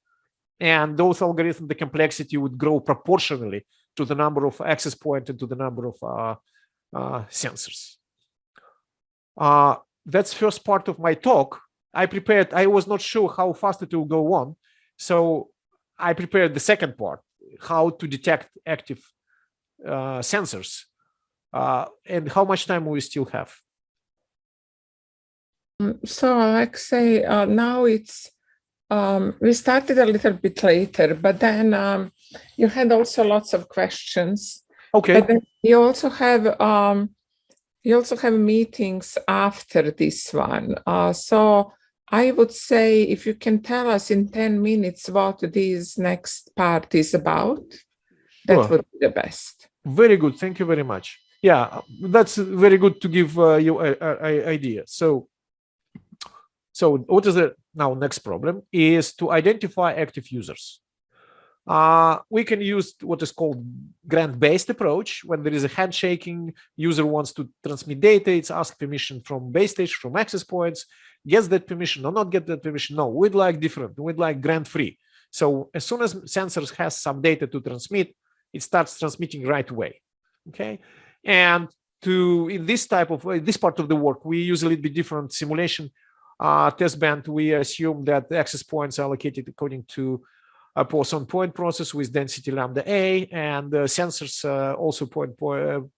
And those algorithms, the complexity would grow proportionally to the number of access points and to the number of sensors. That's first part of my talk. I was not sure how fast it will go on. So I prepared the second part, how to detect active sensors, and how much time we still have. So Alexei, now it's, we started a little bit later, but then you had also lots of questions. Okay. But then you also have meetings after this one. So I would say if you can tell us in 10 minutes what this next part is about, that would be the best. Very good. Thank you very much. Yeah, that's very good to give you an idea. So what is the now next problem is to identify active users. We can use what is called grant-based approach. When there is a handshaking, user wants to transmit data, it's asked permission from base station, from access points, gets that permission or not get that permission. No, we'd like different. We'd like grant-free. So as soon as sensors has some data to transmit, it starts transmitting right away. Okay, and in this type of this part of the work, we use a little bit different simulation test band. We assume that the access points are allocated according to a Poisson-point process with density lambda A, and sensors also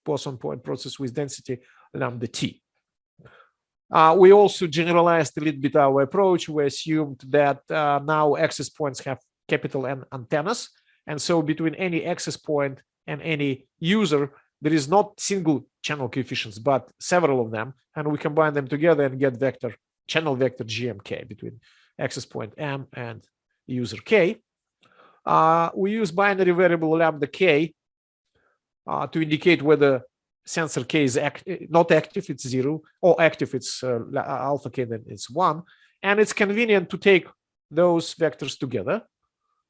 Poisson-point process with density lambda T. We also generalized a little bit our approach. We assumed that now access points have capital N antennas, and so between any access point and any user, there is not single channel coefficients, but several of them, and we combine them together and get channel vector GMK between access point M and user K. We use binary variable lambda K to indicate whether sensor K is not active, it's 0, or active, it's alpha K, then it's 1. And it's convenient to take those vectors together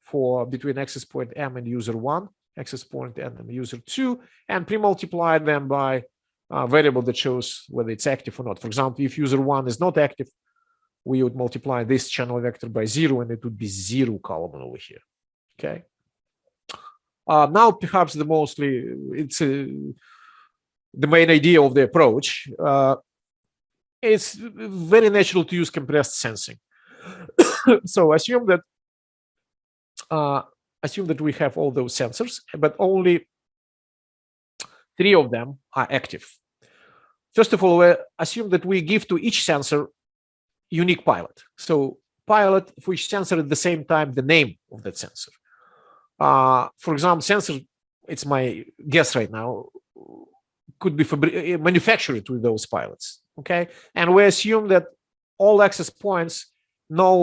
for between access point M and user 1, access point N and user 2, and pre-multiply them by a variable that shows whether it's active or not. For example, if user 1 is not active, we would multiply this channel vector by 0, and it would be 0 column over here. Okay. Now, perhaps the main idea of the approach. It's very natural to use compressed sensing. So assume that we have all those sensors, but only 3 of them are active. First of all, we assume that we give to each sensor unique pilot. So pilot for each sensor at the same time the name of that sensor. For example, sensor, it's my guess right now, could be manufactured with those pilots. Okay, and we assume that all access points know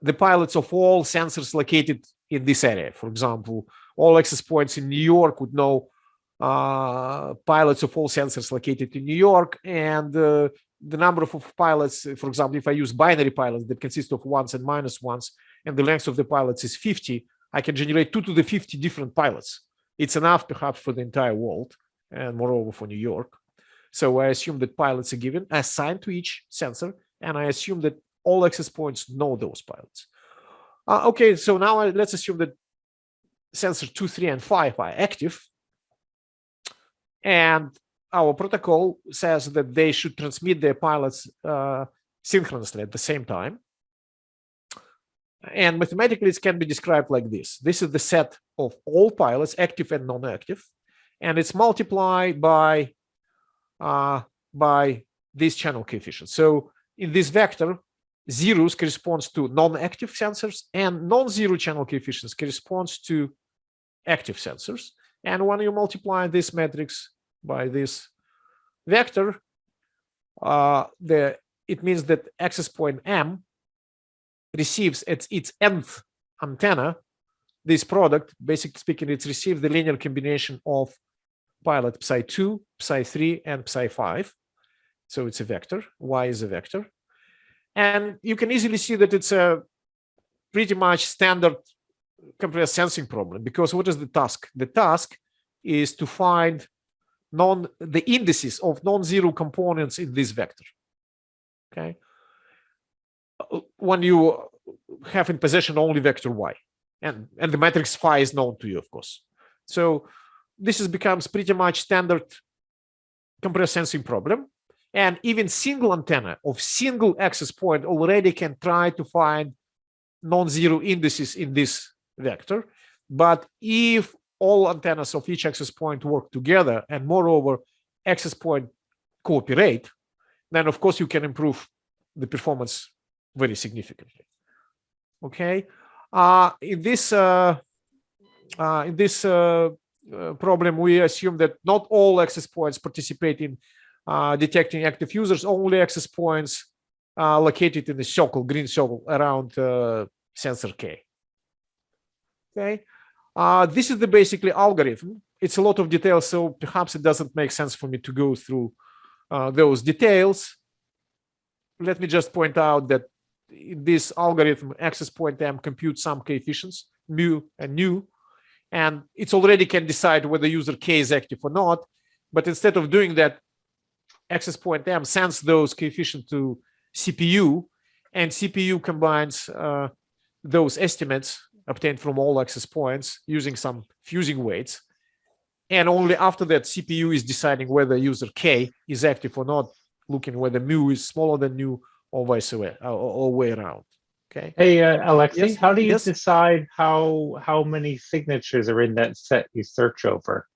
the pilots of all sensors located in this area. For example, all access points in New York would know pilots of all sensors located in New York, and the number of pilots, for example, if I use binary pilots that consist of ones and minus ones, and the length of the pilots is 50, I can generate 2 to the 50 different pilots. It's enough perhaps for the entire world, and moreover for New York. So I assume that pilots are given, assigned to each sensor, and I assume that all access points know those pilots. Okay, so now let's assume that sensor 2, 3, and 5 are active. And our protocol says that they should transmit their pilots synchronously at the same time. And mathematically, it can be described like this. This is the set of all pilots, active and non-active, and it's multiplied by this channel coefficient. So in this vector, zeros corresponds to non-active sensors, and non-zero channel coefficients corresponds to active sensors. And when you multiply this matrix by this vector, it means that access point M receives at its nth antenna this product. Basically speaking, it's received the linear combination of pilot psi2, psi3, and psi5. So it's a vector. Y is a vector. And you can easily see that it's a pretty much standard compressed sensing problem, because what is the task? The task is to find the indices of non-zero components in this vector. Okay. When you have in possession only vector y, and the matrix phi is known to you, of course. So this becomes pretty much standard compressed sensing problem. And even single antenna of single access point already can try to find non-zero indices in this vector. But if all antennas of each access point work together, and moreover, access point cooperate, then of course you can improve the performance very significantly. Okay. In this problem, we assume that not all access points participate in detecting active users. Only access points located in the circle, green circle around sensor K. Okay. This is the basically algorithm. It's a lot of details, so perhaps it doesn't make sense for me to go through those details. Let me just point out that in this algorithm, access point M computes some coefficients, mu and nu, and it already can decide whether user K is active or not. But instead of doing that, access point M sends those coefficients to CPU, and CPU combines those estimates obtained from all access points using some fusing weights. And only after that, CPU is deciding whether user K is active or not, looking whether mu is smaller than nu or vice versa, or way around. Okay. Hey, Alexei, Yes? how do you Yes? decide how many signatures are in that set you search over?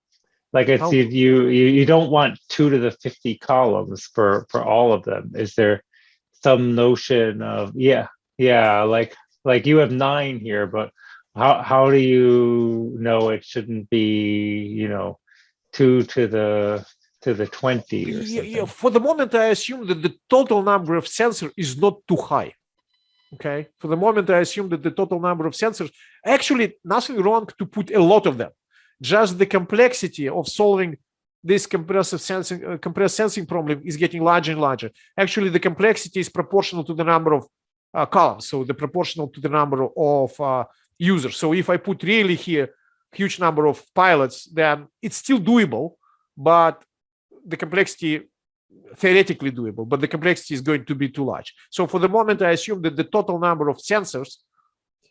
Like it's you don't want 2 to the 50 columns for all of them. Is there some notion of like you have 9 here, but how do you know it shouldn't be 2 to the 20 or something? Yeah, for the moment, I assume that the total number of sensors is not too high. Okay. For the moment, I assume that the total number of sensors, actually nothing wrong to put a lot of them. Just the complexity of solving this compressed sensing problem is getting larger and larger. Actually, the complexity is proportional to the number of columns, so the proportional to the number of users. So if I put really here huge number of pilots, then it's still doable, but the complexity theoretically doable, but the complexity is going to be too large. So for the moment, I assume that the total number of sensors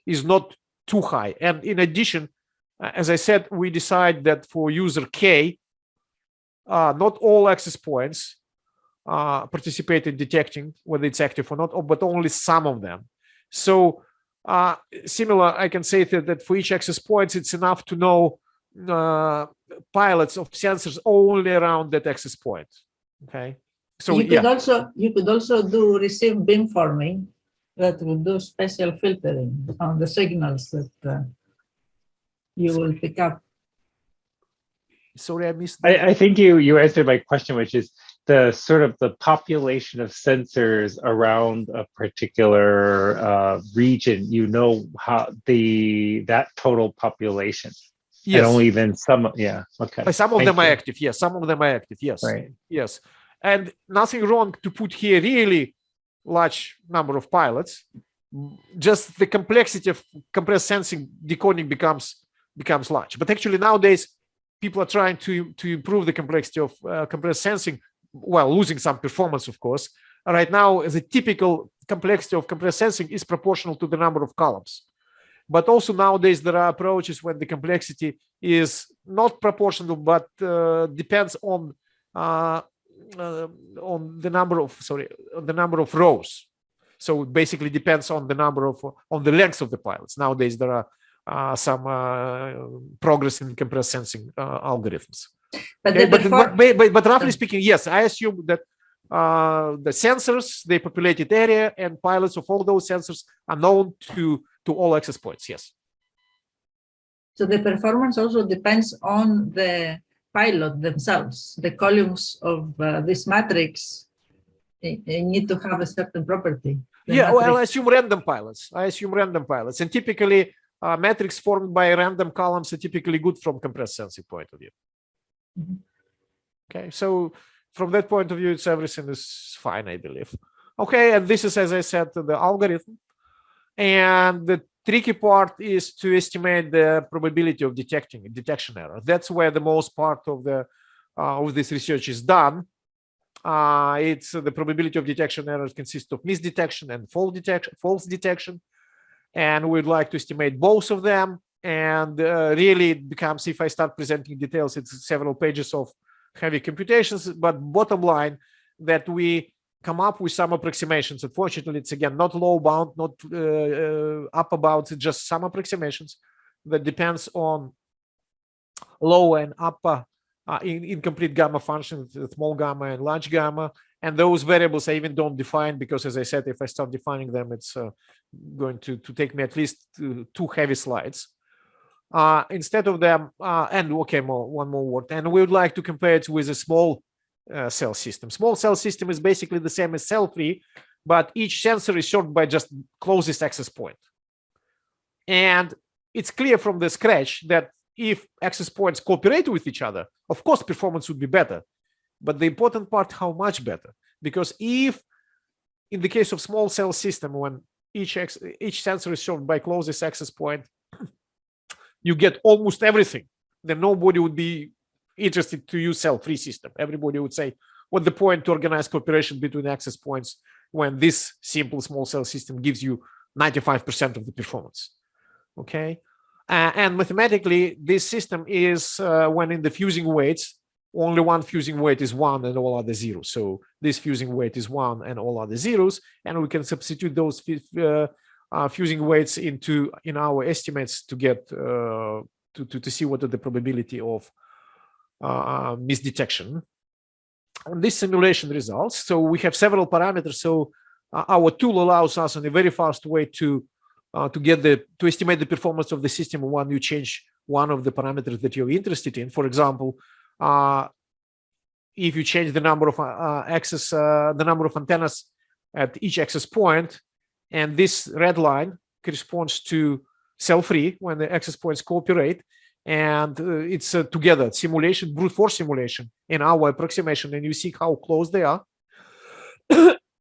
is not too high. And in addition, as I said, we decide that for user K, not all access points participate in detecting whether it's active or not, but only some of them. So similar, I can say that for each access points, it's enough to know pilots of sensors only around that access point. Okay, so you could also do receive beamforming that would do special filtering on the signals that you will pick up. Sorry, I missed. I think you answered my question, which is the sort of the population of sensors around a particular region. You know how that total population. Yes. And only then some. Yeah. Okay. Some of them are active. Yes. Some of them are active. Yes. Right. Yes. And nothing wrong to put here really large number of pilots. Just the complexity of compressed sensing decoding becomes large. But actually nowadays, people are trying to improve the complexity of compressed sensing while losing some performance, of course. Right now, the typical complexity of compressed sensing is proportional to the number of columns. But also nowadays, there are approaches when the complexity is not proportional, but depends on the number of rows. So it basically depends on the length of the pilots. Nowadays, there are some progress in compressed sensing algorithms. But roughly speaking, yes, I assume that the sensors, the populated area, and pilots of all those sensors are known to all access points. Yes. So the performance also depends on the pilot themselves. The columns of this matrix need to have a certain property. Yeah, well, I assume random pilots. And typically, metrics formed by random columns are typically good from compressed sensing point of view. Mm-hmm. Okay, so from that point of view, everything is fine, I believe. Okay, and this is, as I said, the algorithm. And the tricky part is to estimate the probability of detection error. That's where the most part of this research is done. It's the probability of detection errors consists of misdetection and false detection. And we'd like to estimate both of them. And really it becomes, if I start presenting details, it's several pages of heavy computations, but bottom line that we come up with some approximations. Unfortunately, it's again, not low bound, not upper bound, it's just some approximations that depends on low and upper incomplete gamma functions, small gamma and large gamma. And those variables I even don't define because, as I said, if I start defining them, it's going to take me at least 2 heavy slides. Instead of them, and okay, one more word, and we would like to compare it with a small cell system. Small cell system is basically the same as cell-free, but each sensor is served by just closest access point. And it's clear from the scratch that if access points cooperate with each other, of course, performance would be better. But the important part, how much better? Because if, in the case of small cell system, when each sensor is served by closest access point, you get almost everything, then nobody would be interested to use cell-free system. Everybody would say, what's the point to organize cooperation between access points when this simple small cell system gives you 95% of the performance? Okay. And mathematically, this system is when in the fusing weights, only one fusing weight is 1 and all other zeros. So this fusing weight is 1 and all other zeros, and we can substitute those fusing weights in our estimates to get to see what are the probability of misdetection. And this simulation results. So we have several parameters. So our tool allows us in a very fast way to estimate the performance of the system when you change one of the parameters that you're interested in. For example, if you change the number of antennas at each access point, and this red line corresponds to cell-free when the access points cooperate, and it's together simulation, brute force simulation in our approximation, and you see how close they are.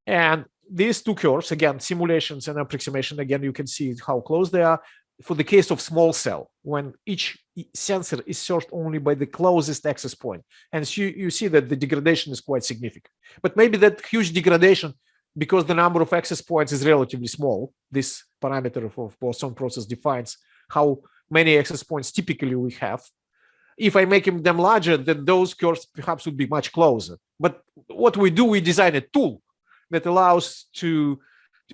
And these two curves, again, simulations and approximation, again, you can see how close they are. For the case of small cell, when each sensor is served only by the closest access point. And so you see that the degradation is quite significant. But maybe that huge degradation, because the number of access points is relatively small, this parameter of Poisson process defines how many access points typically we have. If I make them larger, then those curves perhaps would be much closer. But what we do, we design a tool that allows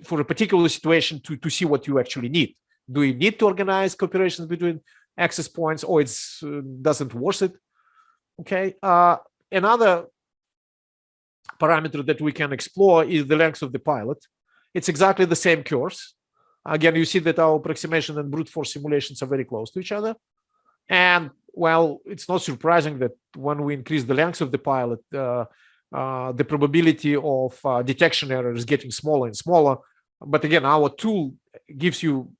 for a particular situation to see what you actually need. Do you need to organize cooperations between access points, or it's doesn't worth it. Okay. Another parameter that we can explore is the length of the pilot. It's exactly the same curves. Again, you see that our approximation and brute force simulations are very close to each other. And well, it's not surprising that when we increase the length of the pilot, the probability of detection error is getting smaller and smaller. But again, our tool gives you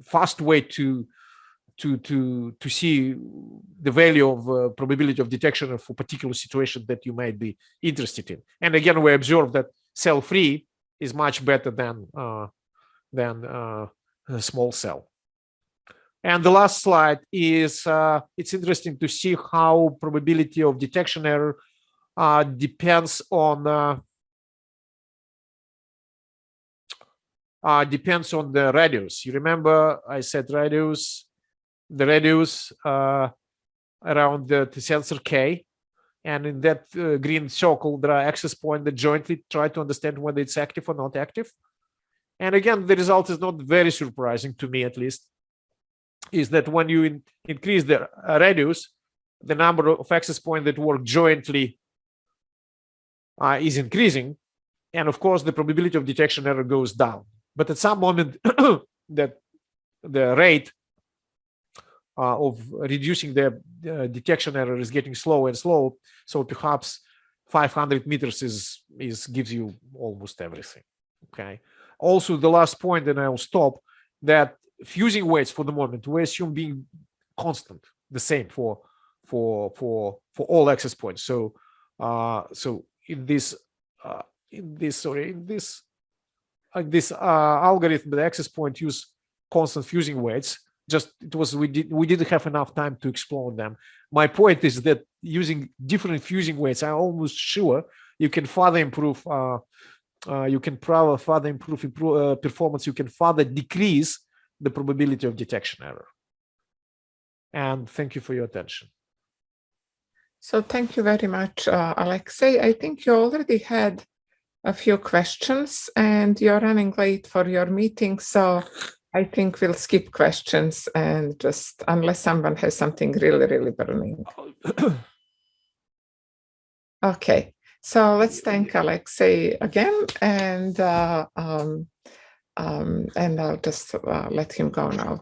fast way to see the value of probability of detection for particular situation that you might be interested in. And again, we observe that cell-free is much better than a small cell. And the last slide is it's interesting to see how probability of detection error depends on the radius. You remember I said radius, the radius around the sensor K, and in that green circle there are access points that jointly try to understand whether it's active or not active. And again, the result is not very surprising to me, at least, is that when you increase the radius, the number of access points that work jointly is increasing, and of course the probability of detection error goes down. But at some moment that the rate of reducing the detection error is getting slower and slower, so perhaps 500 meters gives you almost everything. Okay. Also, the last point, and I'll stop, that fusing weights for the moment we assume being constant, the same for all access points. So in this algorithm, the access point use constant fusing weights. Just we didn't have enough time to explore them. My point is that using different fusing weights, I'm almost sure you can further improve. You can further improve performance. You can further decrease the probability of detection error. And thank you for your attention. So thank you very much, Alexei. I think you already had a few questions and you're running late for your meeting. So I think we'll skip questions and just, unless someone has something really, really burning. Okay. So let's thank Alexei again, and I'll just let him go now.